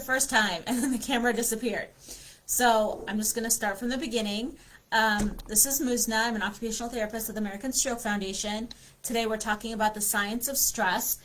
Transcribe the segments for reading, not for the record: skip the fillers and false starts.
first time and then the camera disappeared. So I'm just going to start from the beginning. This is Muzna. I'm an occupational therapist at the American Stroke Foundation. Today we're talking about the science of stress.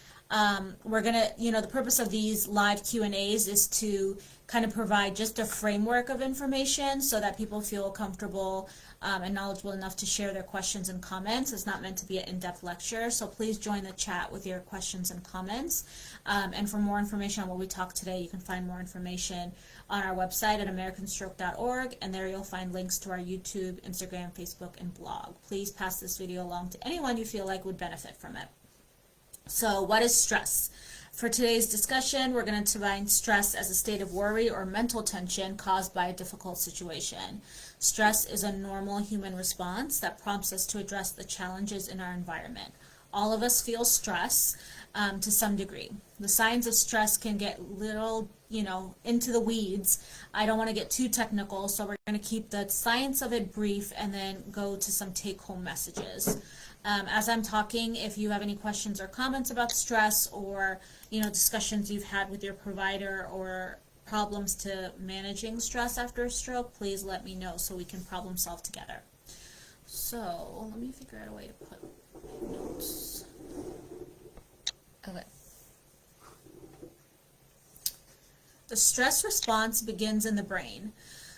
We're going to, the purpose of these live Q&As is to kind of provide just a framework of information so that people feel comfortable and knowledgeable enough to share their questions and comments. It's not meant to be an in-depth lecture, so please join the chat with your questions and comments. And for more information on what we talked today, you can find more information on our website at americanstroke.org, and there you'll find links to our YouTube, Instagram, Facebook, and blog. Please pass this video along to anyone you feel like would benefit from it. So what is stress? For today's discussion, we're going to define stress as a state of worry or mental tension caused by a difficult situation. Stress is a normal human response that prompts us to address the challenges in our environment. All of us feel stress to some degree. The signs of stress can get little, into the weeds. I don't want to get too technical, so we're going to keep the science of it brief and then go to some take-home messages. As I'm talking, if you have any questions or comments about stress or discussions you've had with your provider or problems to managing stress after a stroke, please let me know so we can problem solve together. So let me figure out a way to put notes. Okay. The stress response begins in the brain.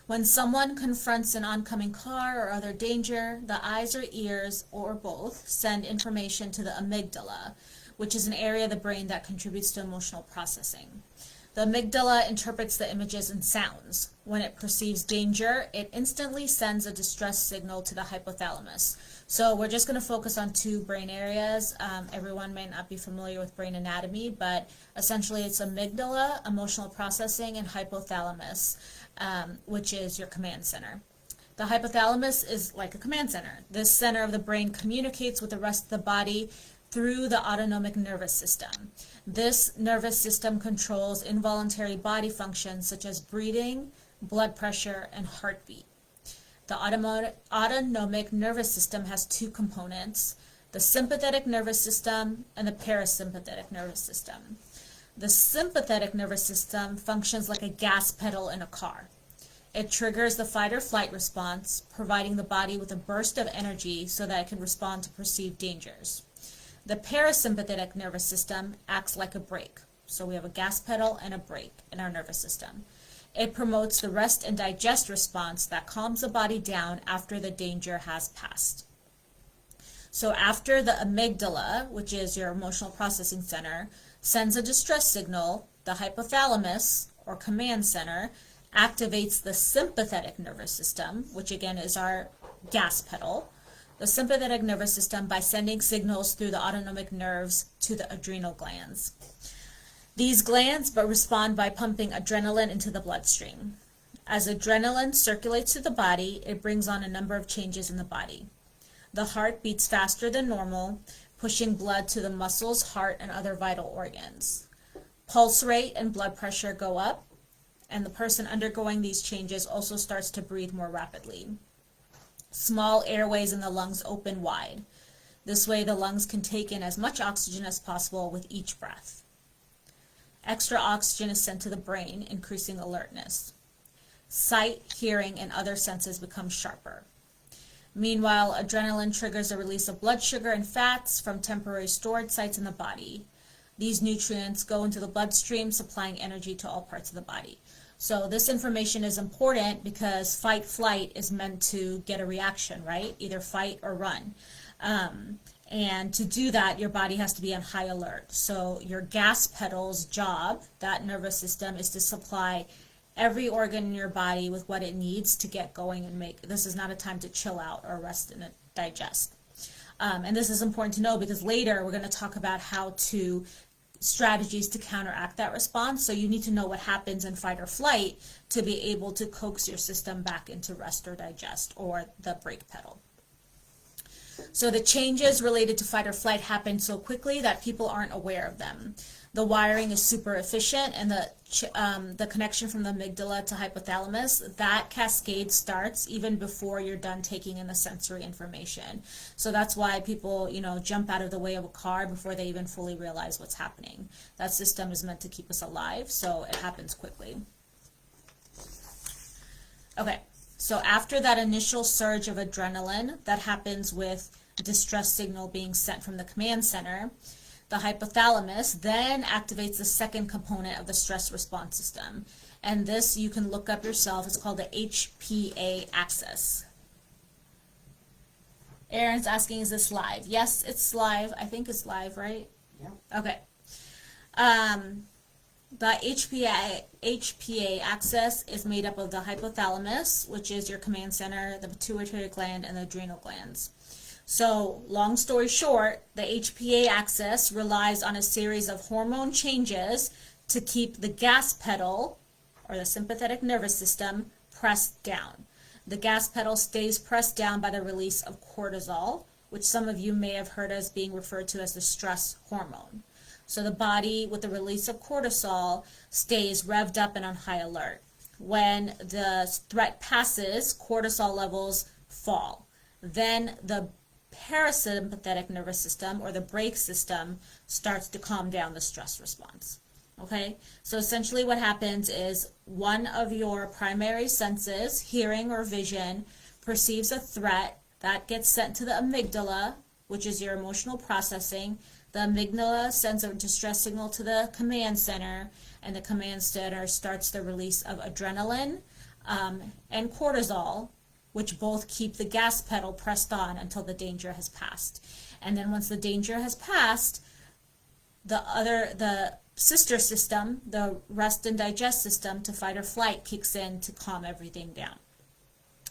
When someone confronts an oncoming car or other danger, the eyes or ears, or both, send information to the amygdala, which is an area of the brain that contributes to emotional processing. The amygdala interprets the images and sounds. When it perceives danger, it instantly sends a distress signal to the hypothalamus. So we're just going to focus on two brain areas. Everyone may not be familiar with brain anatomy, but essentially it's amygdala, emotional processing, and hypothalamus, which is your command center. The hypothalamus is like a command center. This center of the brain communicates with the rest of the body through the autonomic nervous system. This nervous system controls involuntary body functions such as breathing, blood pressure, and heartbeat. The autonomic nervous system has two components, the sympathetic nervous system and the parasympathetic nervous system. The sympathetic nervous system functions like a gas pedal in a car. It triggers the fight or flight response, providing the body with a burst of energy so that it can respond to perceived dangers. The parasympathetic nervous system acts like a brake. So we have a gas pedal and a brake in our nervous system. It promotes the rest and digest response that calms the body down after the danger has passed. So after the amygdala, which is your emotional processing center, sends a distress signal, the hypothalamus, or command center, activates the sympathetic nervous system, which again is our gas pedal, the sympathetic nervous system by sending signals through the autonomic nerves to the adrenal glands. These glands respond by pumping adrenaline into the bloodstream. As adrenaline circulates through the body, it brings on a number of changes in the body. The heart beats faster than normal, pushing blood to the muscles, heart, and other vital organs. Pulse rate and blood pressure go up, and the person undergoing these changes also starts to breathe more rapidly. Small airways in the lungs open wide. This way the lungs can take in as much oxygen as possible with each breath. Extra oxygen is sent to the brain, increasing alertness. Sight, hearing, and other senses become sharper. Meanwhile, adrenaline triggers the release of blood sugar and fats from temporary stored sites in the body. These nutrients go into the bloodstream, supplying energy to all parts of the body. So this information is important because fight-flight is meant to get a reaction, right? Either fight or run. And to do that, your body has to be on high alert. So your gas pedal's job, that nervous system, is to supply every organ in your body with what it needs to get going and this is not a time to chill out or rest and digest. And this is important to know because later we're going to talk about strategies to counteract that response. So you need to know what happens in fight or flight to be able to coax your system back into rest or digest, or the brake pedal. So the changes related to fight or flight happen so quickly that people aren't aware of them. the wiring is super efficient, and the connection from the amygdala to hypothalamus, that cascade starts even before you're done taking in the sensory information. So that's why people, jump out of the way of a car before they even fully realize what's happening. That system is meant to keep us alive, so it happens quickly. Okay, so after that initial surge of adrenaline that happens with distress signal being sent from the command center, the hypothalamus then activates the second component of the stress response system. And this you can look up yourself. It's called the HPA axis. Aaron's asking, is this live? Yes, it's live. I think it's live, right? Yeah. Okay. The HPA axis is made up of the hypothalamus, which is your command center, the pituitary gland, and the adrenal glands. So, long story short, the HPA axis relies on a series of hormone changes to keep the gas pedal, or the sympathetic nervous system, pressed down. The gas pedal stays pressed down by the release of cortisol, which some of you may have heard as being referred to as the stress hormone. So the body, with the release of cortisol, stays revved up and on high alert. When the threat passes, cortisol levels fall. Then the parasympathetic nervous system, or the brake system, starts to calm down the stress response. Okay, so essentially what happens is one of your primary senses, hearing or vision, perceives a threat. That gets sent to the amygdala, which is your emotional processing. The amygdala sends a distress signal to the command center, and the command center starts the release of adrenaline and cortisol, which both keep the gas pedal pressed on until the danger has passed. And then once the danger has passed, the sister system, the rest and digest system to fight or flight, kicks in to calm everything down.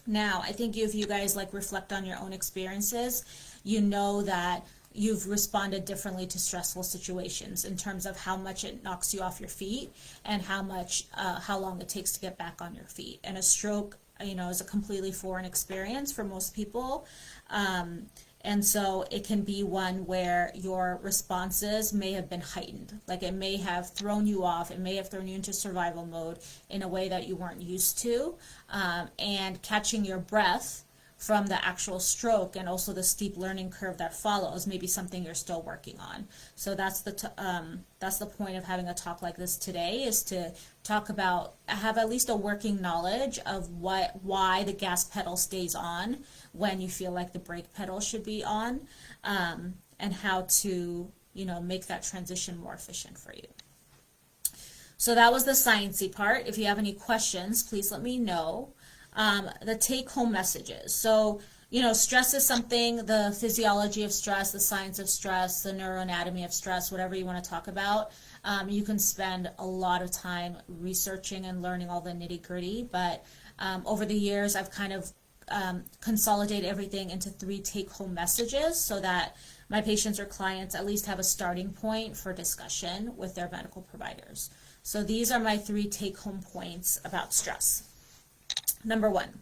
Now, I think if you guys reflect on your own experiences, you know that you've responded differently to stressful situations in terms of how much it knocks you off your feet and how long it takes to get back on your feet. And a stroke, is a completely foreign experience for most people. And so it can be one where your responses may have been heightened. Like it may have thrown you off. It may have thrown you into survival mode in a way that you weren't used to. And catching your breath from the actual stroke and also the steep learning curve that follows may be something you're still working on. So that's the point of having a talk like this today, is to talk about, have at least a working knowledge of why the gas pedal stays on when you feel like the brake pedal should be on, and how to make that transition more efficient for you. So that was the sciencey part. If you have any questions, please let me know. The take-home messages. So, stress is something, the physiology of stress, the science of stress, the neuroanatomy of stress, whatever you want to talk about. You can spend a lot of time researching and learning all the nitty-gritty, but over the years, I've kind of consolidated everything into 3 take-home messages so that my patients or clients at least have a starting point for discussion with their medical providers. So these are my 3 take-home points about stress. Number 1,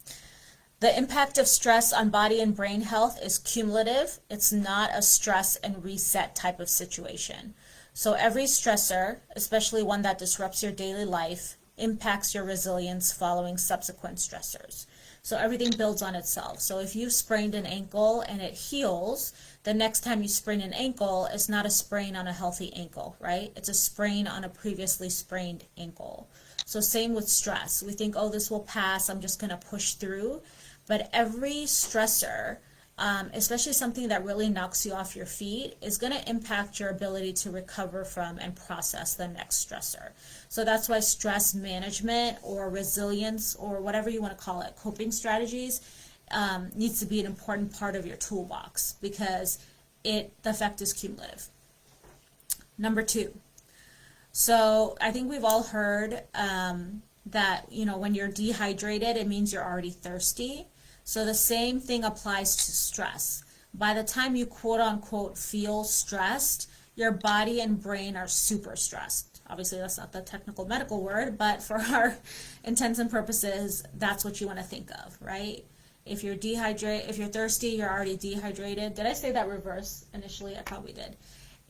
the impact of stress on body and brain health is cumulative. It's not a stress and reset type of situation. So every stressor, especially one that disrupts your daily life, impacts your resilience following subsequent stressors. So everything builds on itself. So if you've sprained an ankle and it heals, the next time you sprain an ankle, it's not a sprain on a healthy ankle, right? It's a sprain on a previously sprained ankle. So same with stress. We think, oh, this will pass, I'm just going to push through. But every stressor, especially something that really knocks you off your feet, is going to impact your ability to recover from and process the next stressor. So that's why stress management or resilience, or whatever you want to call it, coping strategies, needs to be an important part of your toolbox, because the effect is cumulative. Number 2. So I think we've all heard that, when you're dehydrated, it means you're already thirsty. So the same thing applies to stress. By the time you quote unquote feel stressed, your body and brain are super stressed. Obviously that's not the technical medical word, but for our intents and purposes, that's what you want to think of, right? If you're thirsty, you're already dehydrated. Did I say that reverse initially? I probably did.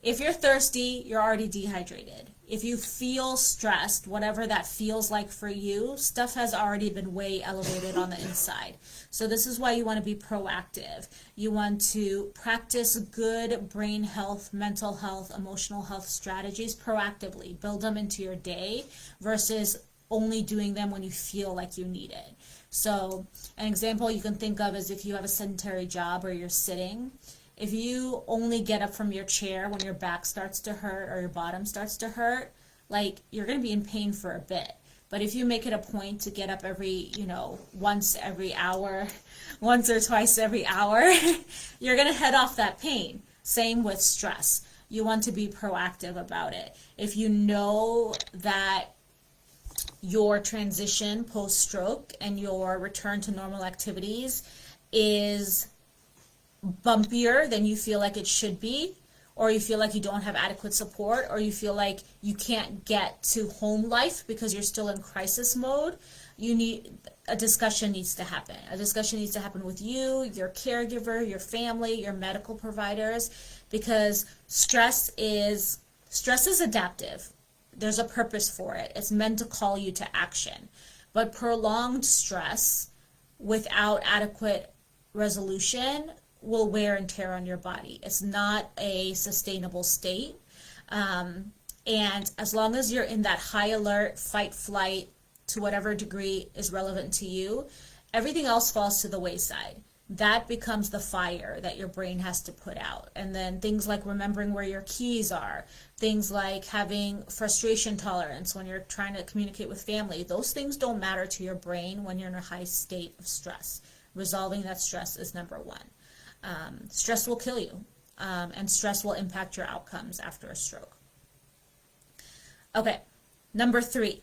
If you're thirsty, you're already dehydrated. If you feel stressed, whatever that feels like for you, stuff has already been way elevated on the inside. So this is why you want to be proactive. You want to practice good brain health, mental health, emotional health strategies proactively. Build them into your day versus only doing them when you feel like you need it. So an example you can think of is if you have a sedentary job or you're sitting. If you only get up from your chair when your back starts to hurt or your bottom starts to hurt, like, you're going to be in pain for a bit. But if you make it a point to get up every, once every hour, once or twice every hour, you're going to head off that pain. Same with stress. You want to be proactive about it. If you know that your transition post-stroke and your return to normal activities is bumpier than you feel like it should be, or you feel like you don't have adequate support, or you feel like you can't get to home life because you're still in crisis mode, a discussion needs to happen. A discussion needs to happen with you, your caregiver, your family, your medical providers, because stress is adaptive. There's a purpose for it. It's meant to call you to action. But prolonged stress without adequate resolution will wear and tear on your body. It's not a sustainable state. And as long as you're in that high alert, fight, flight, to whatever degree is relevant to you, everything else falls to the wayside. That becomes the fire that your brain has to put out. And then things like remembering where your keys are, things like having frustration tolerance when you're trying to communicate with family, those things don't matter to your brain when you're in a high state of stress. Resolving that stress is number one. Stress will kill you, and stress will impact your outcomes after a stroke. Okay, number 3,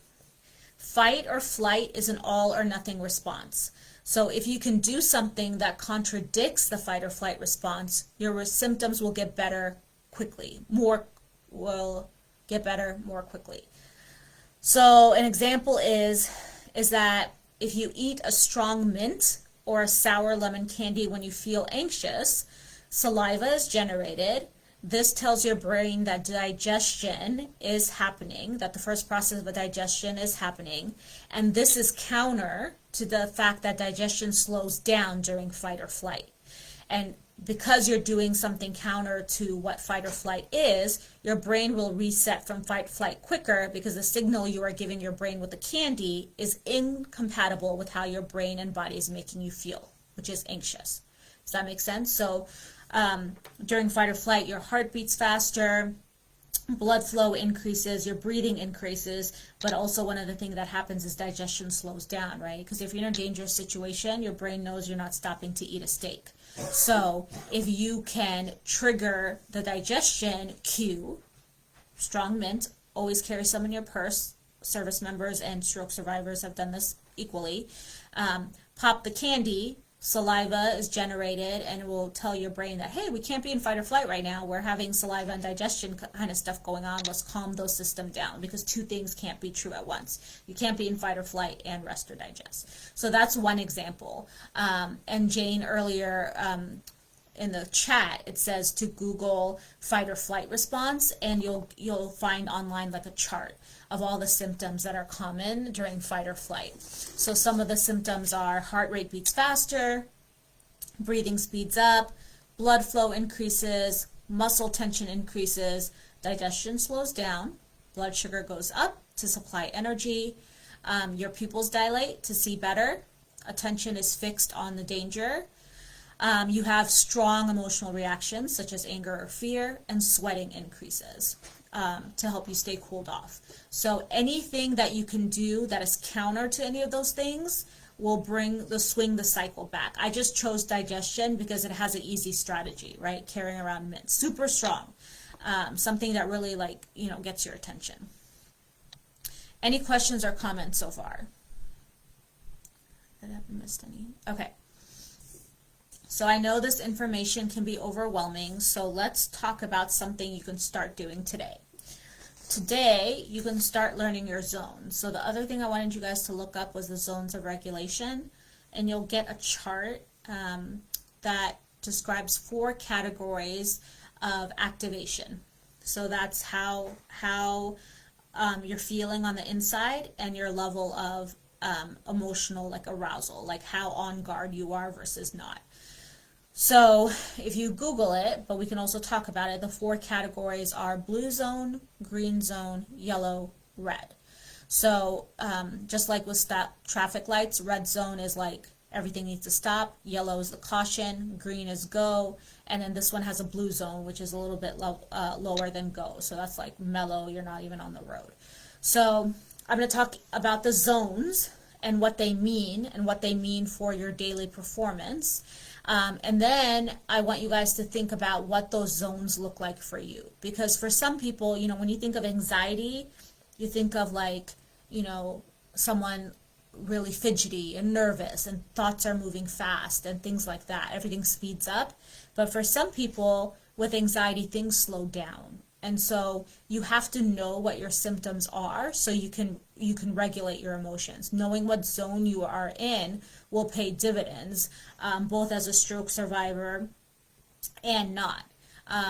fight or flight is an all or nothing response. So if you can do something that contradicts the fight or flight response, your symptoms will get better quickly, more quickly. So an example is that if you eat a strong mint or a sour lemon candy when you feel anxious, saliva is generated. This tells your brain that digestion is happening, that the first process of digestion is happening, and this is counter to the fact that digestion slows down during fight or flight. And because you're doing something counter to what fight or flight is, your brain will reset from fight flight quicker because the signal you are giving your brain with the candy is incompatible with how your brain and body is making you feel, which is anxious. Does that make sense? So during fight or flight, your heart beats faster, blood flow increases, your breathing increases, but also one of the things that happens is digestion slows down, right? Because if you're in a dangerous situation, your brain knows you're not stopping to eat a steak. So if you can trigger the digestion cue, strong mint, always carry some in your purse. Service members and stroke survivors have done this equally. Pop the candy, saliva is generated, and it will tell your brain that, hey, we can't be in fight or flight right now. We're having saliva and digestion kind of stuff going on. Let's calm those systems down, because two things can't be true at once. You can't be in fight or flight and rest or digest. So that's one example. And Jane earlier in the chat, it says to Google fight or flight response, and you'll find online like a chart of all the symptoms that are common during fight or flight. So some of the symptoms are heart rate beats faster, breathing speeds up, blood flow increases, muscle tension increases, digestion slows down, blood sugar goes up to supply energy, your pupils dilate to see better, attention is fixed on the danger, you have strong emotional reactions such as anger or fear, and sweating increases to help you stay cooled off. So anything that you can do that is counter to any of those things will swing the cycle back. I just chose digestion because it has an easy strategy, right? Carrying around mint, super strong, something that really gets your attention. Any questions or comments so far? I haven't missed any. Okay. So I know this information can be overwhelming, so let's talk about something you can start doing today. Today, you can start learning your zones. So the other thing I wanted you guys to look up was the zones of regulation, and you'll get a chart that describes 4 categories of activation. So that's how you're feeling on the inside, and your level of emotional like arousal, like how on guard you are versus not. So if you Google it, but we can also talk about it, the four categories are blue zone, green zone, yellow, red. So just like with traffic lights, red zone is like everything needs to stop, yellow is the caution, green is go, and then this one has a blue zone, which is a little bit lower than go. So that's like mellow, you're not even on the road. So I'm going to talk about the zones and what they mean for your daily performance. And then I want you guys to think about what those zones look like for you. Because for some people, you know, when you think of anxiety, you think of like, you know, someone really fidgety and nervous and thoughts are moving fast and things like that. Everything speeds up. But for some people with anxiety, things slow down. And so you have to know what your symptoms are so you can regulate your emotions. Knowing what zone you are in will pay dividends, both as a stroke survivor and not.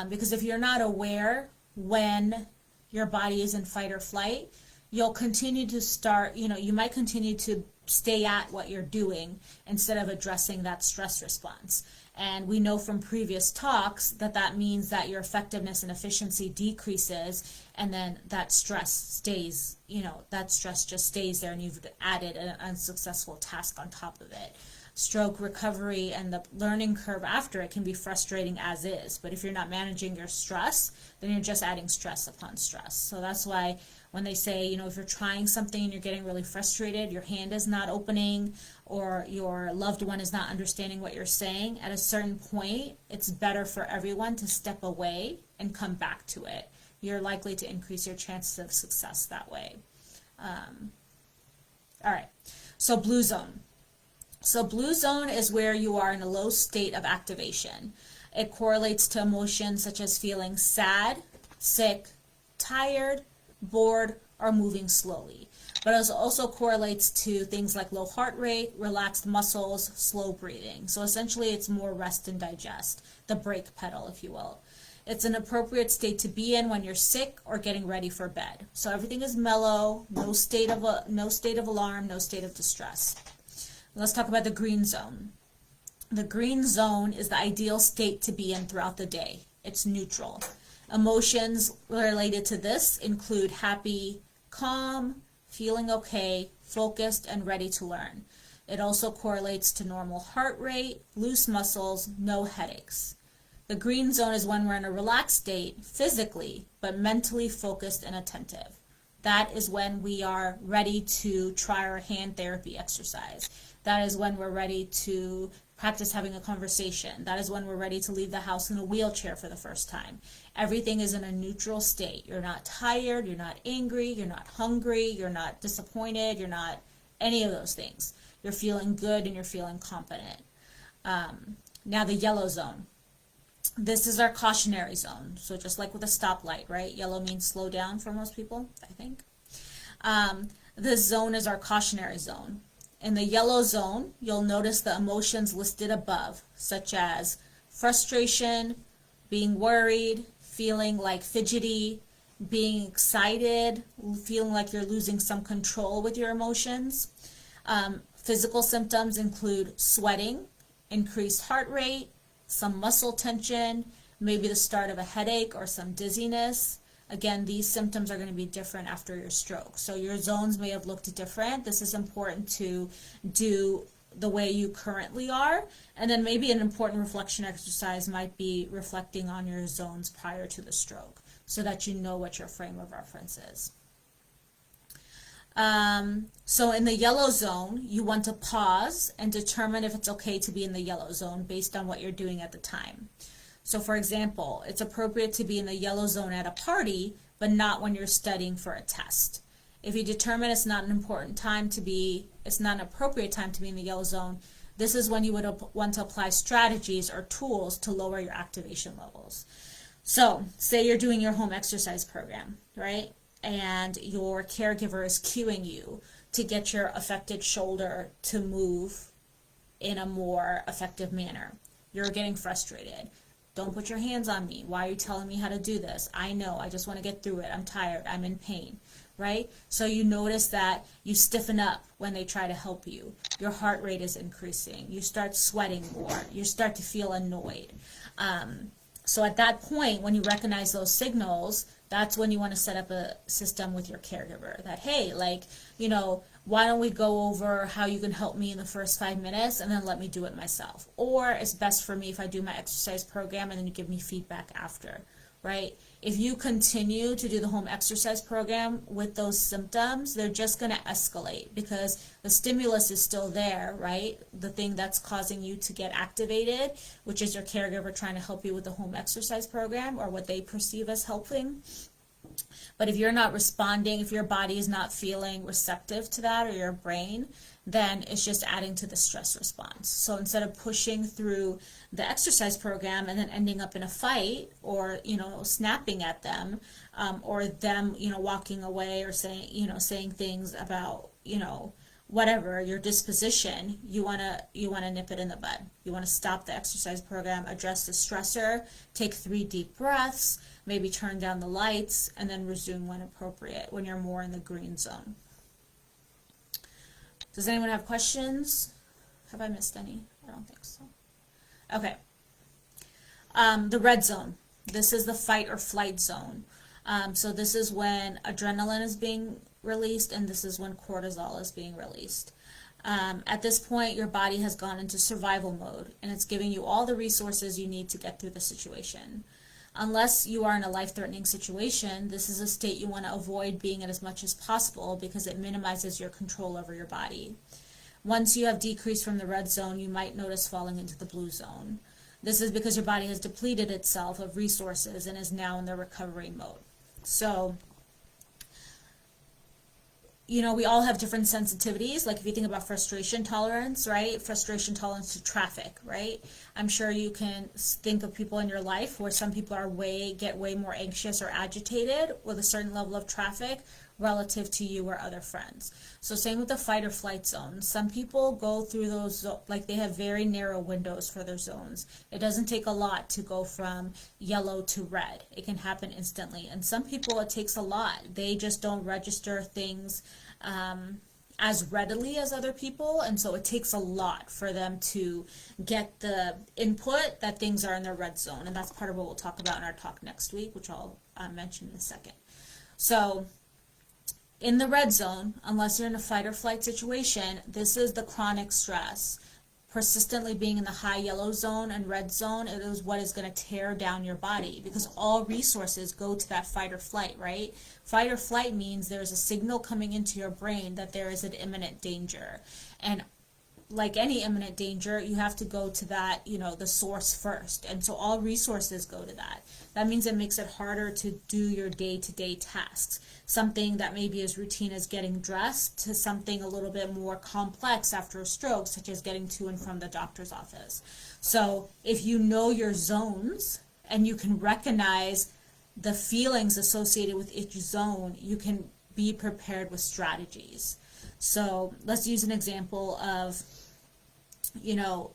Because if you're not aware when your body is in fight or flight, you'll continue to start, you know, you might continue to stay at what you're doing instead of addressing that stress response. And we know from previous talks that that means that your effectiveness and efficiency decreases, and then that stress stays, you know, that stress just stays there, and you've added an unsuccessful task on top of it. Stroke recovery and the learning curve after it can be frustrating as is, but if you're not managing your stress, then you're just adding stress upon stress. So that's why when they say, you know, if you're trying something and you're getting really frustrated, your hand is not opening, or your loved one is not understanding what you're saying, at a certain point, it's better for everyone to step away and come back to it. You're likely to increase your chances of success that way. All right, so blue zone. So blue zone is where you are in a low state of activation. It correlates to emotions such as feeling sad, sick, tired, bored, or moving slowly. But it also correlates to things like low heart rate, relaxed muscles, slow breathing. So essentially it's more rest and digest, the brake pedal, if you will. It's an appropriate state to be in when you're sick or getting ready for bed. So everything is mellow, no state of alarm, no state of distress. Let's talk about the green zone. The green zone is the ideal state to be in throughout the day. It's neutral. Emotions related to this include happy, calm, feeling okay, focused, and ready to learn. It also correlates to normal heart rate, loose muscles, no headaches. The green zone is when we're in a relaxed state physically, but mentally focused and attentive. That is when we are ready to try our hand therapy exercise. That is when we're ready to practice having a conversation. That is when we're ready to leave the house in a wheelchair for the first time. Everything is in a neutral state. You're not tired, you're not angry, you're not hungry, you're not disappointed, you're not any of those things. You're feeling good and you're feeling competent. Now the yellow zone. This is our cautionary zone. So just like with a stoplight, right? Yellow means slow down for most people, I think. This zone is our cautionary zone. In the yellow zone, you'll notice the emotions listed above, such as frustration, being worried, feeling like fidgety, being excited, feeling like you're losing some control with your emotions. Physical symptoms include sweating, increased heart rate, some muscle tension, maybe the start of a headache or some dizziness. Again, these symptoms are going to be different after your stroke. So your zones may have looked different. This is important to do the way you currently are. And then maybe an important reflection exercise might be reflecting on your zones prior to the stroke so that you know what your frame of reference is. So in the yellow zone, you want to pause and determine if it's okay to be in the yellow zone based on what you're doing at the time. So for example, it's appropriate to be in the yellow zone at a party, but not when you're studying for a test. If you determine it's not an appropriate time to be in the yellow zone, this is when you would want to apply strategies or tools to lower your activation levels. So say you're doing your home exercise program, right? And your caregiver is cueing you to get your affected shoulder to move in a more effective manner. You're getting frustrated. Don't put your hands on me. Why are you telling me how to do this? I know, I just want to get through it. I'm tired, I'm in pain, right? So you notice that you stiffen up when they try to help you. Your heart rate is increasing. You start sweating more. You start to feel annoyed. So at that point, when you recognize those signals, that's when you want to set up a system with your caregiver that, hey, like, you know, why don't we go over how you can help me in the first 5 minutes and then let me do it myself? Or it's best for me if I do my exercise program and then you give me feedback after, right? If you continue to do the home exercise program with those symptoms, they're just going to escalate because the stimulus is still there, right? The thing that's causing you to get activated, which is your caregiver trying to help you with the home exercise program or what they perceive as helping. But if you're not responding, if your body is not feeling receptive to that or your brain, then it's just adding to the stress response. So instead of pushing through the exercise program and then ending up in a fight or, you know, snapping at them, or them, you know, walking away or saying, you know, saying things about, you know, whatever your disposition, you want to nip it in the bud. You want to stop the exercise program, address the stressor, take 3 deep breaths, maybe turn down the lights, and then resume when appropriate, when you're more in the green zone. Does anyone have questions? Have I missed any? I don't think so. Okay. The red zone. This is the fight or flight zone. So this is when adrenaline is being released, and this is when cortisol is being released. At this point, your body has gone into survival mode, and it's giving you all the resources you need to get through the situation. Unless you are in a life-threatening situation, this is a state you want to avoid being in as much as possible because it minimizes your control over your body. Once you have decreased from the red zone, you might notice falling into the blue zone. This is because your body has depleted itself of resources and is now in the recovery mode. So, you know, we all have different sensitivities. Like if you think about frustration tolerance, right? Frustration tolerance to traffic, right? I'm sure you can think of people in your life where some people are get way more anxious or agitated with a certain level of traffic relative to you or other friends. So same with the fight or flight zone. Some people go through those, like they have very narrow windows for their zones. It doesn't take a lot to go from yellow to red. It can happen instantly. And some people, it takes a lot. They just don't register things as readily as other people, and so it takes a lot for them to get the input that things are in their red zone, and that's part of what we'll talk about in our talk next week, which I'll mention in a second. So in the red zone, unless you're in a fight or flight situation, this is the chronic stress. Persistently being in the high yellow zone and red zone, it is what is going to tear down your body because all resources go to that fight or flight, right? Fight or flight means there's a signal coming into your brain that there is an imminent danger. And like any imminent danger, you have to go to that, you know, the source first. And so all resources go to that. That means it makes it harder to do your day-to-day tasks. Something that may be as routine as getting dressed to something a little bit more complex after a stroke, such as getting to and from the doctor's office. So if you know your zones and you can recognize the feelings associated with each zone, you can be prepared with strategies. So let's use an example of, you know,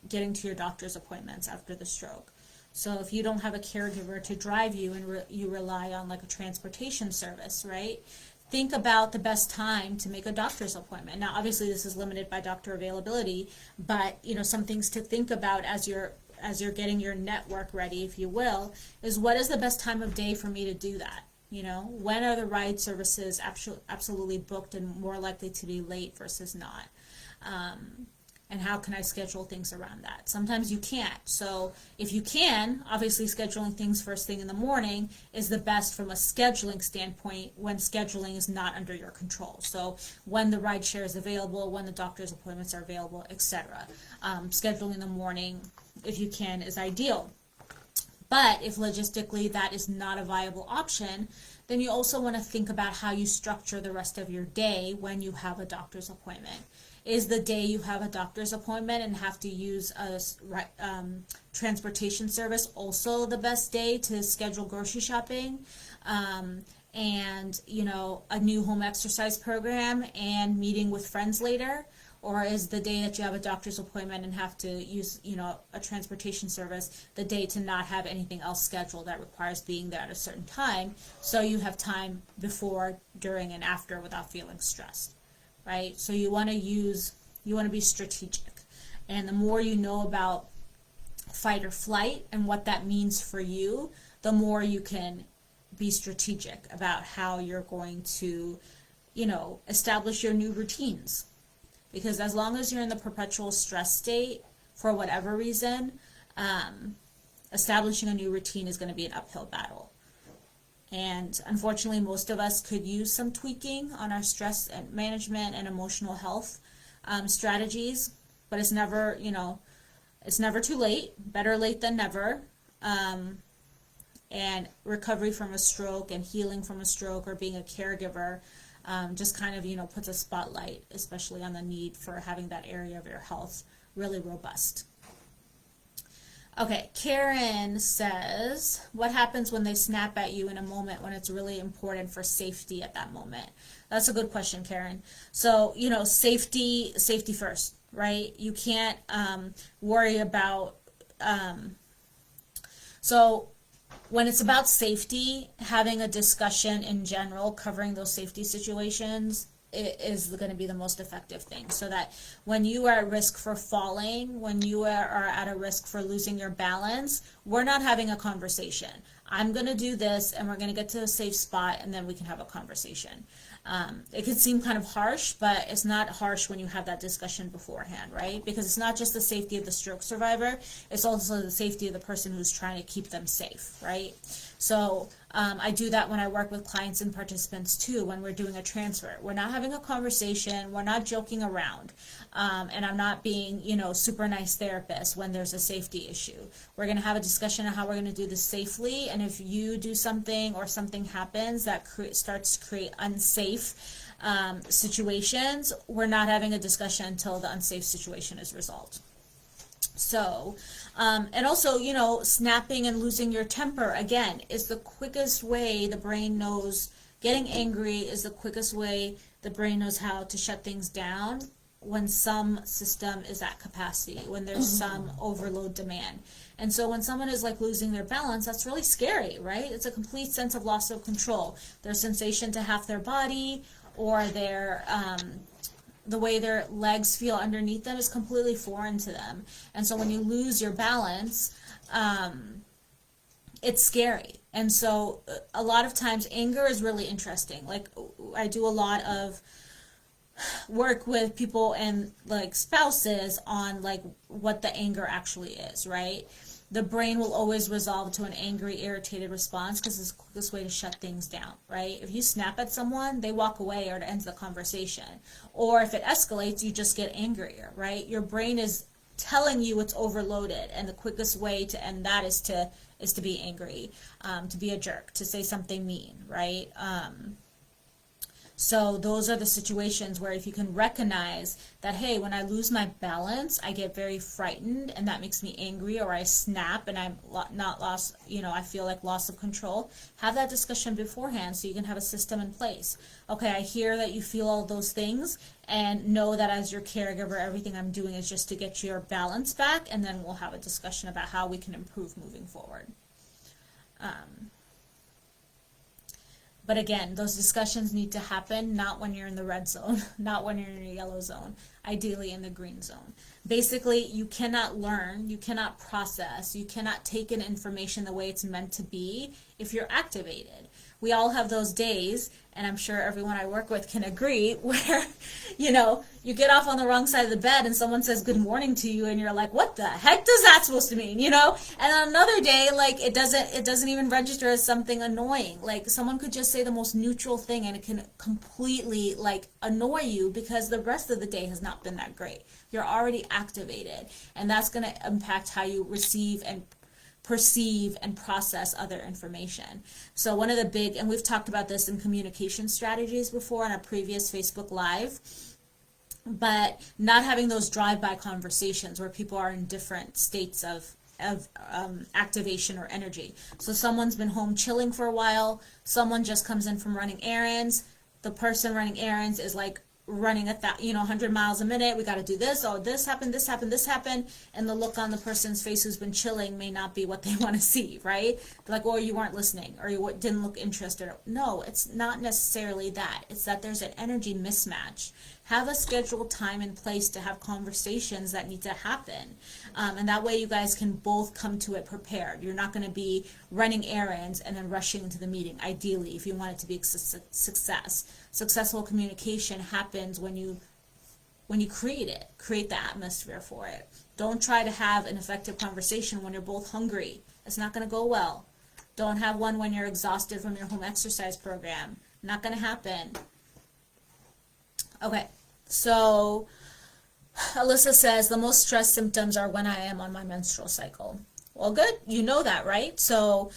getting to your doctor's appointments after the stroke. So if you don't have a caregiver to drive you and you rely on like a transportation service, right? Think about the best time to make a doctor's appointment. Now, obviously this is limited by doctor availability, but you know, some things to think about as you're getting your network ready, if you will, is what is the best time of day for me to do that? You know, when are the ride services absolutely booked and more likely to be late versus not? And how can I schedule things around that? Sometimes you can't. So if you can, obviously scheduling things first thing in the morning is the best from a scheduling standpoint when scheduling is not under your control. So when the ride share is available, when the doctor's appointments are available, etc. Scheduling in the morning, if you can, is ideal. But if logistically that is not a viable option, then you also want to think about how you structure the rest of your day when you have a doctor's appointment. Is the day you have a doctor's appointment and have to use a transportation service also the best day to schedule grocery shopping? And, you know, a new home exercise program and meeting with friends later? Or is the day that you have a doctor's appointment and have to use, a transportation service, the day to not have anything else scheduled that requires being there at a certain time, so you have time before, during, and after without feeling stressed, right? So you want to be strategic. And the more you know about fight or flight and what that means for you, the more you can be strategic about how you're going to, establish your new routines. Because as long as you're in the perpetual stress state, for whatever reason, establishing a new routine is going to be an uphill battle. And unfortunately, most of us could use some tweaking on our stress and management and emotional health strategies, but it's never, it's never too late. Better late than never. And recovery from a stroke and healing from a stroke or being a caregiver just kind of, puts a spotlight, especially on the need for having that area of your health really robust. Okay, Karen says, what happens when they snap at you in a moment when it's really important for safety at that moment? That's a good question, Karen. So, safety first, right? You can't worry about, so when it's about safety, having a discussion in general covering those safety situations is going to be the most effective thing, so that when you are at risk for falling, when you are at a risk for losing your balance, we're not having a conversation. I'm going to do this and we're going to get to a safe spot and then we can have a conversation. It can seem kind of harsh, but it's not harsh when you have that discussion beforehand, right? Because it's not just the safety of the stroke survivor, it's also the safety of the person who's trying to keep them safe, right? So I do that when I work with clients and participants too, when we're doing a transfer. We're not having a conversation, we're not joking around, and I'm not being, super nice therapist when there's a safety issue. We're going to have a discussion on how we're going to do this safely, and if you do something or something happens that starts to create unsafe situations, we're not having a discussion until the unsafe situation is resolved. So, and also, snapping and losing your temper, again, is the quickest way the brain knows. Getting angry is the quickest way the brain knows how to shut things down when some system is at capacity, when there's some overload demand. And so when someone is like losing their balance, that's really scary, right? It's a complete sense of loss of control. Their sensation to half their body, or their the way their legs feel underneath them is completely foreign to them. And so when you lose your balance, it's scary. And so a lot of times anger is really interesting. Like, I do a lot of work with people and like spouses on like what the anger actually is, right? The brain will always resolve to an angry, irritated response because it's the quickest way to shut things down, right? If you snap at someone, they walk away or it ends the conversation. Or if it escalates, you just get angrier, right? Your brain is telling you it's overloaded, and the quickest way to end that is to be angry, to be a jerk, to say something mean, right? So those are the situations where if you can recognize that, hey, when I lose my balance, I get very frightened and that makes me angry, or I snap and I'm not lost, I feel like loss of control, have that discussion beforehand so you can have a system in place. Okay, I hear that you feel all those things, and know that as your caregiver, everything I'm doing is just to get your balance back, and then we'll have a discussion about how we can improve moving forward. But again, those discussions need to happen not when you're in the red zone, not when you're in the yellow zone, ideally in the green zone. Basically, you cannot learn, you cannot process, you cannot take in information the way it's meant to be if you're activated. We all have those days, and I'm sure everyone I work with can agree, where, you get off on the wrong side of the bed and someone says good morning to you and you're like, what the heck does that supposed to mean, And on another day, like, it doesn't even register as something annoying. Like, someone could just say the most neutral thing and it can completely, like, annoy you because the rest of the day has not been that great. You're already activated, and that's going to impact how you receive and perceive and process other information. So one of the big, and we've talked about this in communication strategies before on a previous Facebook Live, but not having those drive-by conversations where people are in different states of activation or energy. So someone's been home chilling for a while, someone just comes in from running errands, the person running errands is like running at that, 100 miles a minute. We got to do this. Oh, this happened, this happened, this happened. And the look on the person's face who's been chilling may not be what they want to see, right? They're like, oh, you weren't listening, or you didn't look interested. No, it's not necessarily that. It's that there's an energy mismatch. Have a scheduled time and place to have conversations that need to happen. And that way you guys can both come to it prepared. You're not going to be running errands and then rushing into the meeting, ideally, if you want it to be a success. Successful communication happens when you create the atmosphere for it. Don't try to have an effective conversation when you're both hungry. It's not going to go well. Don't have one when you're exhausted from your home exercise program. Not going to happen. Okay, so Alyssa says, the most stress symptoms are when I am on my menstrual cycle. Well, good. You know that, right? So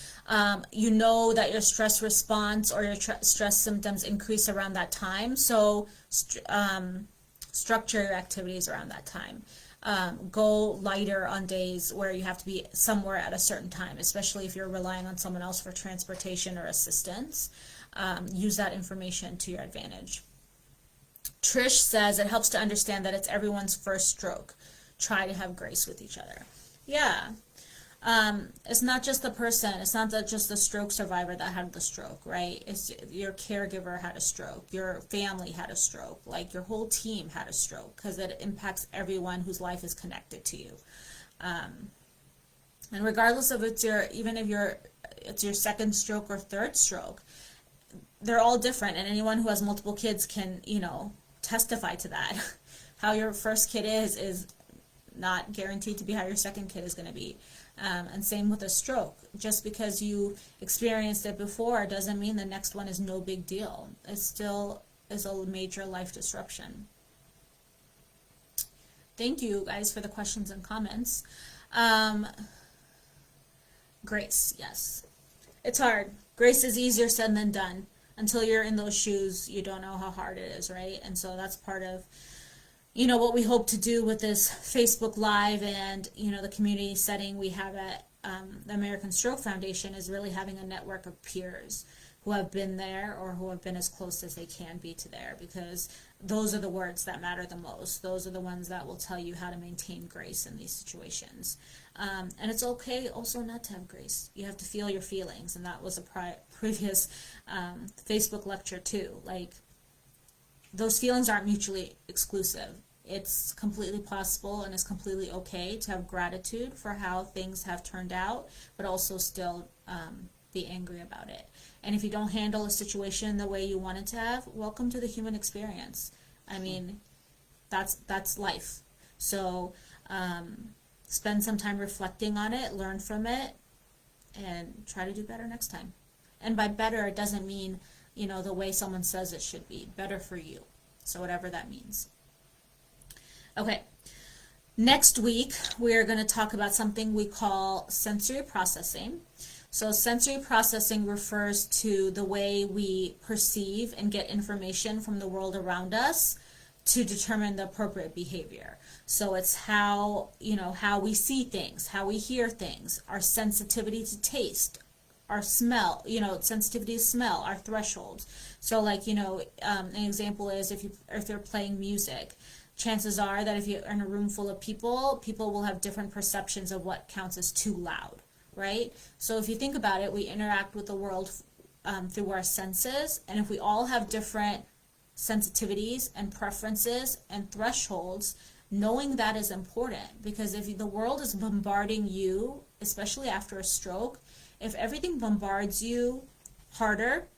you know that your stress response or your stress symptoms increase around that time. So structure your activities around that time. Go lighter on days where you have to be somewhere at a certain time, especially if you're relying on someone else for transportation or assistance. Use that information to your advantage. Trish says it helps to understand that it's everyone's first stroke. Try to have grace with each other. Yeah. It's not just the person, it's not just the stroke survivor that had the stroke, right? It's your caregiver had a stroke, your family had a stroke, like your whole team had a stroke, because it impacts everyone whose life is connected to you. And regardless of it's your second stroke or third stroke, they're all different, and anyone who has multiple kids can, testify to that. How your first kid is not guaranteed to be how your second kid is going to be. And same with a stroke. Just because you experienced it before doesn't mean the next one is no big deal. It still is a major life disruption. Thank you guys for the questions and comments. Grace, yes. It's hard. Grace is easier said than done. Until you're in those shoes, you don't know how hard it is, right? And so that's part of what we hope to do with this Facebook Live and, the community setting we have at the American Stroke Foundation is really having a network of peers who have been there or who have been as close as they can be to there, because those are the words that matter the most. Those are the ones that will tell you how to maintain grace in these situations. And it's okay also not to have grace. You have to feel your feelings, and that was a previous Facebook lecture too. Like, those feelings aren't mutually exclusive. It's completely possible and it's completely okay to have gratitude for how things have turned out, but also still be angry about it. And if you don't handle a situation the way you wanted to have, welcome to the human experience. I mean, that's life. So spend some time reflecting on it, learn from it, and try to do better next time. And by better, it doesn't mean, the way someone says it should be. Better for you. So whatever that means. Okay. Next week, we're going to talk about something we call sensory processing. So sensory processing refers to the way we perceive and get information from the world around us to determine the appropriate behavior. So it's how we see things, how we hear things, our sensitivity to taste, our smell, sensitivity to smell, our thresholds. So like, an example is if you're playing music, chances are that if you're in a room full of people will have different perceptions of what counts as too loud, right? So if you think about it, we interact with the world through our senses, and if we all have different sensitivities and preferences and thresholds, knowing that is important, because if the world is bombarding you, especially after a stroke, if everything bombards you harder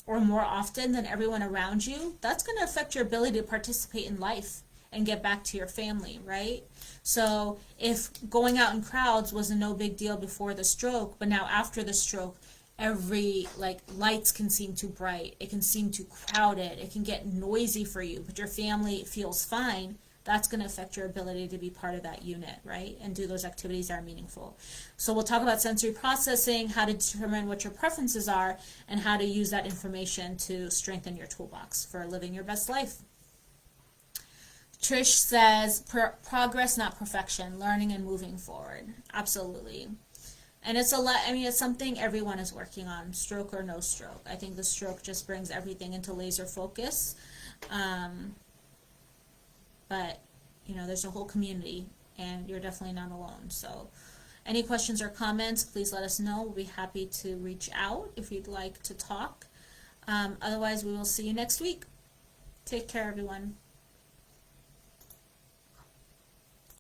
or more often than everyone around you, that's going to affect your ability to participate in life and get back to your family, right? So if going out in crowds was a no big deal before the stroke, but now after the stroke, lights can seem too bright, it can seem too crowded, it can get noisy for you, but your family feels fine, that's going to affect your ability to be part of that unit, right? And do those activities that are meaningful. So we'll talk about sensory processing, how to determine what your preferences are, and how to use that information to strengthen your toolbox for living your best life. Trish says, progress, not perfection, learning and moving forward. Absolutely. And it's it's something everyone is working on, stroke or no stroke. I think the stroke just brings everything into laser focus. but you know, there's a whole community, and you're definitely not alone. So any questions or comments, please let us know. We'll be happy to reach out if you'd like to talk. Otherwise, we will see you next week. Take care, everyone.